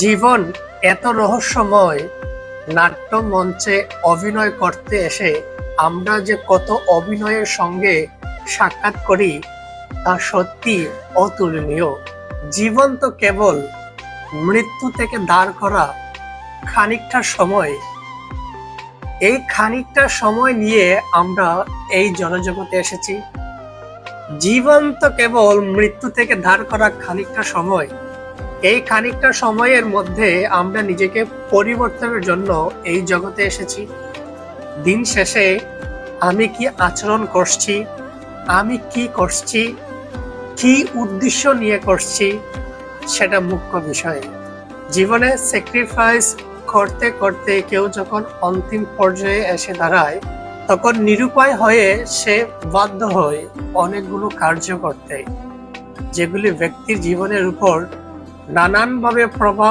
জীবন এত রহস্যময়। নাট্য মঞ্চে অভিনয় করতে এসে আমরা যে কত অভিনয়ের সঙ্গে সাক্ষাৎ করি তা সত্যি অতুলনীয়। জীবন তো কেবল মৃত্যু থেকে দাঁড় করা খানিকটা সময়। এই খানিকটা সময় নিয়ে আমরা এই জনজগতে এসেছি। জীবন তো কেবল মৃত্যু থেকে দাঁড় করা খানিকটা সময়। এই খানিকটা সময়ের মধ্যে আমরা নিজেকে পরিবর্তনের জন্য এই জগতে এসেছি। দিন শেষে আমি কি আচরণ করছি, আমি কি করছি, কি উদ্দেশ্য নিয়ে করছি, সেটা মুখ্য বিষয়। জীবনে স্যাক্রিফাইস করতে করতে কেউ যখন অন্তিম পর্যায়ে এসে দাঁড়ায়, তখন নিরুপায় হয়ে সে বাধ্য হয় অনেকগুলো কার্য করতে, যেগুলি ব্যক্তির জীবনের উপর নানানভাবে প্রভাব